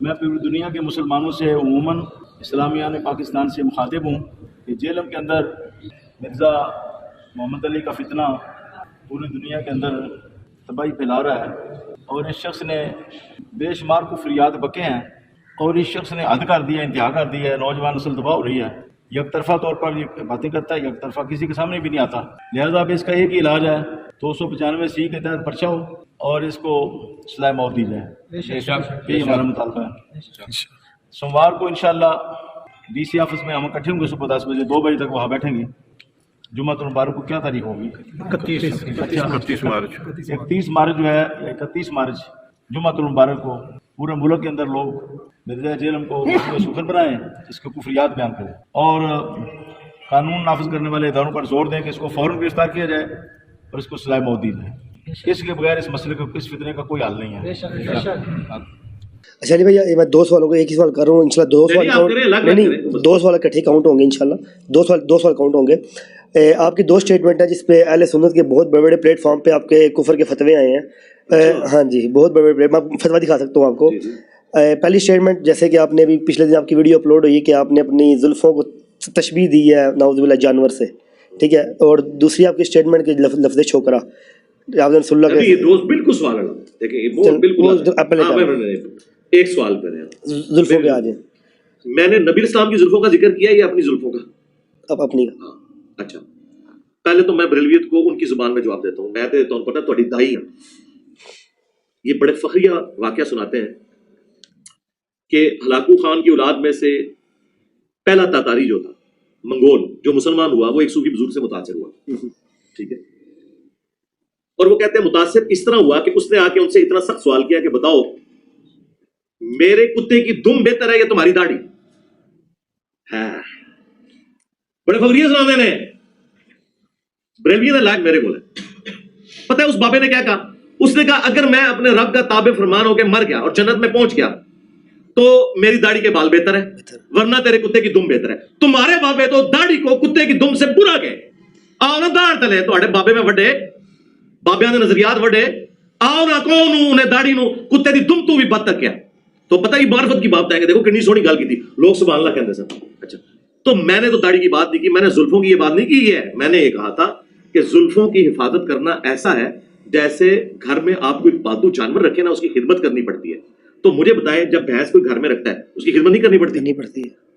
میں پوری دنیا کے مسلمانوں سے عموماً اسلامیہ نے پاکستان سے مخاطب ہوں کہ جیلم کے اندر مرزا محمد علی کا فتنہ پوری دنیا کے اندر تباہی پھیلا رہا ہے، اور اس شخص نے بے شمار کفریات بکے ہیں، اور اس شخص نے حد کر دیا، انتہا کر دیا ہے، نوجوان نسل تباہ ہو رہی ہے، یک طرفہ طور پر یہ باتیں کرتا ہے، یک طرفہ کسی کے سامنے بھی نہیں آتا، لہذا اب اس کا ایک ہی علاج ہے 295 کے تحت پرچہ ہو اور اس کو سزائے موت دی جائے، یہی ہمارا مطالبہ ہے۔ سوموار کو انشاءاللہ ڈی سی آفس میں ہم اکٹھے ہوں گے صبح 10 بجے، 2 بجے تک وہاں بیٹھیں گے۔ جمعہ المبارک کو کیا تاریخ ہوگی؟ 31 مارچ جو ہے، 31 مارچ جمعہ المبارک کو پورے ملک کے اندر لوگ مرزا جیلم کو سخن بنائیں، اس کے کفریات بیان کریں اور قانون نافذ کرنے والے اداروں پر زور دیں کہ اس کو فوراً گرفتار کیا جائے اور اس کو سزائے موت دی جائے۔ اس کے بغیر اس مسئلے کو، اس فتنے کا کوئی حل نہیں ہے۔ اچھا علی بھائی، میں 2 سوالوں کو ایک ہی سوال کر رہا ہوں، انشاءاللہ 2 سوال نہیں 2 سوال اکٹھے کاؤنٹ ہوں گے، انشاءاللہ 2 سوال کاؤنٹ ہوں گے۔ آپ کی 2 اسٹیٹمنٹ ہیں جس پہ اہل سنت کے بہت بڑے بڑے پلیٹ فارم پہ آپ کے کفر کے فتوے آئے ہیں۔ ہاں جی، بہت بڑے بڑے، میں فتویٰ دکھا سکتا ہوں آپ کو۔ پہلی اسٹیٹمنٹ جیسے کہ آپ نے ابھی پچھلے دن آپ کی ویڈیو اپلوڈ ہوئی کہ آپ نے اپنی زلفوں کو تشبیہ دی ہے نعوذ باللہ جانور سے، ٹھیک ہے، اور دوسری آپ کی اسٹیٹمنٹ کے لفظ چھوکرا آپ نے رسول اللہ کے بالکل سوال ہے، دیکھیں بالکل ایک سوال پہ زلفوں پہ آ جائیں۔ میں نے نبی اسلام کی زلفوں کا ذکر کیا یا اپنی زلفوں کا؟ اب اپنی کا۔ اچھا، پہلے تو میں بریلویت کو ان کی زبان میں جواب دیتا ہوں۔ میں دیتا ہوں، پتہ تھوڑی دائی ہیں، یہ بڑے فخریہ واقعہ سناتے ہیں کہ ہلاکو خان کی اولاد میں سے پہلا تاتاری جو تھا منگول جو مسلمان ہوا، وہ ایک صوفی بزرگ سے متاثر ہوا، ٹھیک ہے، اور وہ کہتے ہیں متاثر اس طرح ہوا کہ اس نے آ کے ان سے اتنا سخت سوال کیا کہ بتاؤ میرے کتے کی دم بہتر ہے یا تمہاری داڑھی؟ بڑے فخریہ سناتے ہیں، بریلوی نے لائق میرے کو ہے۔ پتہ ہے اس بابے نے کیا کہا؟ اس نے کہا اگر میں اپنے رب کا تابع فرمان ہو کے مر گیا اور جنت میں پہنچ گیا تو میری داڑھی کے بال بہتر ہے، ورنہ تیرے کتے کی دم بہتر ہے۔ تمہارے بابے تو داڑھی کو کتے کی دم سے برا گئے، آؤ نہ دار تلے تھوڑے بابے میں وڈے، بابیاں دے نظریات وڈے، آؤ نہ کون انہیں داڑھی نو کتے دی دم تو بھی بدتر کیا۔ تو پتہ ہی معرفت کی بات ہے کہ دیکھو کنی سونی گل کی تھی، لوگ سبحان اللہ کہتے سن۔ اچھا، تو میں نے تو داڑھی کی بات نہیں کی، میں نے زلفوں کی یہ بات نہیں کی ہے، میں نے یہ کہا تھا کہ زلفوں کی حفاظت کرنا ایسا ہے جیسے گھر میں آپ کوئی پالتو جانور رکھے نا، اس کی خدمت کرنی پڑتی ہے۔ تو مجھے بتائیں جب بھینس کوئی گھر میں رکھتا ہے اس کی خدمت نہیں کرنی پڑتی؟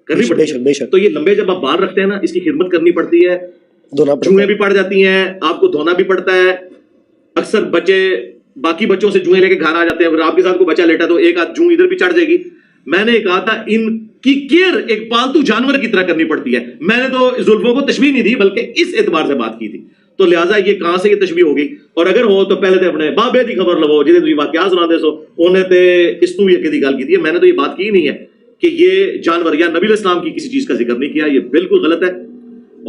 کرنی پڑتی ہے۔ تو یہ لمبے جب آپ بال رکھتے ہیں نا، اس کی خدمت کرنی پڑتی ہے، جوئیں بھی پڑ جاتی ہیں، آپ کو دھونا بھی پڑتا ہے۔ اکثر بچے باقی بچوں سے جوئیں لے کے گھر آ جاتے ہیں، اگر آپ کے ساتھ کوئی بچہ لیٹا تو ایک آدھ جوں ادھر بھی چڑھ جائے گی۔ میں نے کہا تھا ان کی کیئر ایک پالتو جانور کی طرح کرنی پڑتی ہے۔ میں نے تو زلفوں کو تشبیہ نہیں دی بلکہ اس اعتبار سے بات کی تھی، تو لہٰذا یہ کہاں سے یہ تشبیہ ہو گئی؟ اور اگر ہو تو پہلے تے اپنے بابے دی خبر لو جنہیں تھی واقعات سنا دے سو انہیں تے اس تو بھی اکے دی گل کی تھی۔ میں نے تو یہ بات کی نہیں ہے کہ یہ جانور یا نبی الاسلام کی کسی چیز کا ذکر نہیں کیا، یہ بالکل غلط ہے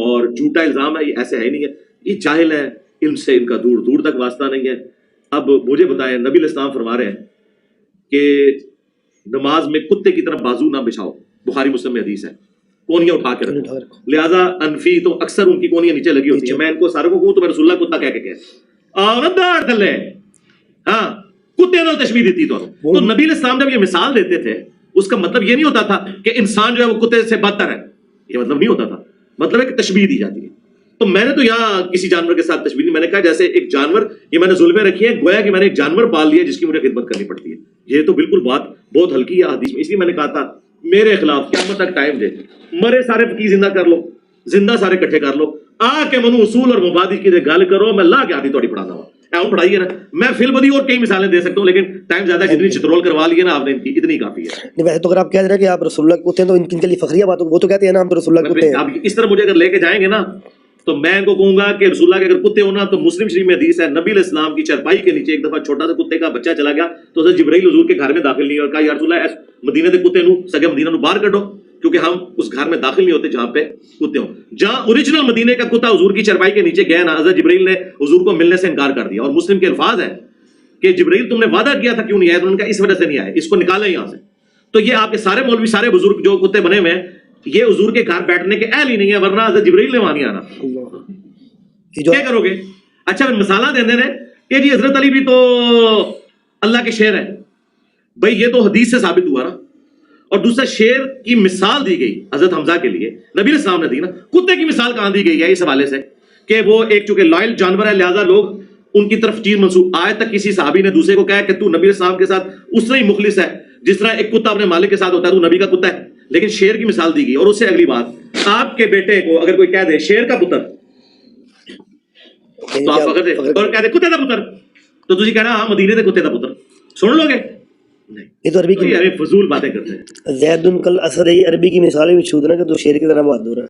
اور جھوٹا الزام ہے، یہ ایسے ہے ہی نہیں ہے، یہ جاہل ہے، علم سے ان کا دور دور تک واسطہ نہیں ہے۔ اب مجھے بتائیں، نبی الاسلام فرما رہے ہیں کہ نماز میں کتے کی طرف بازو نہ بچھاؤ، بخاری مسلم میں حدیث ہے، کونیاں اٹھا کے رکھو، لہٰذا انفی تو اکثر ان کی کونیاں نیچے لگی ہوتی ہیں۔ میں ان کو ساروں کو کہوں تو میں رسول اللہ کتا کہہ کے کہہ داڑ تھلے، ہاں کتے نے تشبیہ دیتی تو نبی الاسلام جب یہ مثال دیتے تھے اس کا مطلب یہ نہیں ہوتا تھا کہ انسان جو ہے وہ کتے سے بدتر ہے، یہ مطلب نہیں ہوتا تھا، مطلب ہے کہ تشبیہ دی جاتی ہے۔ تو میں نے تو یہاں کسی جانور کے ساتھ تشبیہ نہیں، میں نے کہا جیسے ایک جانور، یہ میں نے ظلمیں رکھی ہیں گویا کہ میں نے ایک جانور پال لیا جس کی مجھے خدمت کرنی پڑتی ہے۔ یہ تو بالکل بات بہت ہلکی ہے حدیث میں، اس لیے میں نے کہا تھا میرے خلاف قیامت تک ٹائم دے، مرے سارے فقی زندہ کر لو، زندہ سارے کٹھے کر لو، آ کے منو اصول اور مبادی کی گل کرو، میں لا کے آتی تھوڑی پڑھانا ہوا ایون پڑھائی ہے نا۔ میں فی البدی اور کئی مثالیں دے سکتا ہوں لیکن ٹائم زیادہ، جتنی چترول کروا لی ہے نا آپ نے ان کی اتنی کافی ہے۔ نہیں ویسے تو اگر آپ کہہ رہے ہیں کہ آپ رسول اللہ کے کتے ہیں تو ان کے لیے فخریہ بات، وہ تو کہتے ہیں نا ہم تو رسول اللہ کے کتے ہیں۔ آپ اس طرح مجھے اگر لے کے جائیں گے نا تو میں ان کو کہوں گا کہ رسول اللہ کے اگر کتے ہونا تو مسلم شریف میں حدیث ہے، نبی علیہ السلام کی چرپائی کے نیچے ایک دفعہ چھوٹا سا کتے کا بچہ چلا گیا تو حضرت جبرائیل حضور کے گھر میں داخل نہیں اور کہا یا رسول اللہ مدینے کے کتے نو سگے مدینہ نو باہر کڈو، کیونکہ ہم اس گھر میں داخل نہیں ہوتے جہاں پہ کتے ہوں۔ جہاں اوریجنل مدینے کا کتا حضور کی چرپائی کے نیچے گیا نا، حضرت جبرائیل نے حضور کو ملنے سے انکار کر دیا، اور مسلم کے الفاظ ہیں کہ جبرائیل تم نے وعدہ کیا تھا کیوں نہیں آئے؟ تو ان کا اس وجہ سے نہیں آئے، اس کو نکالا یہاں سے۔ تو یہ آپ کے سارے مولوی سارے بزرگ جو کتے بنے ہوئے ہیں یہ حضور کے گھر بیٹھنے کے اہل ہی نہیں ہے، ورنہ حضرت جبرائیل نے وہاں نہیں آنا، کیا کرو گے؟ اچھا مثالہ دے دیں کہ جی حضرت علی بھی تو اللہ کے شعر ہے، بھائی یہ تو حدیث سے ثابت ہوا نا، اور دوسرا شیر کی مثال دی گئی حضرت حمزہ کے لیے نبی علیہ السلام نے دی نا. کتے کی مثال کہاں دی گئی ہے اس حوالے سے کہ وہ ایک چونکہ لائل جانور ہے لہذا لوگ ان کی طرف چیز منسوخ. آج تک کسی صحابی نے دوسرے کو کہا کہ تو نبی علیہ السلام کے ساتھ اس طرح ہی مخلص ہے جس طرح ایک کتا اپنے مالک کے ساتھ ہوتا ہے تو نبی کا کتا ہے. لیکن شیر کی مثال دی گئی. اور اس سے اگلی بات آپ کے بیٹے کو اگر کوئی کہہ دے شیر کا پتر تو آپ اگر اور کہہ دے کتے کا پتر تو تجھے کہنا ہاں مدینے کے کتے کا پتر سن لو گے نہیں. یہ تو عربی کی فضول باتیں کرتے ہیں. زید کل اسد عربی کی مثال بھی مشہور ہے کہ تو شیر کی طرح بہت دور ہے.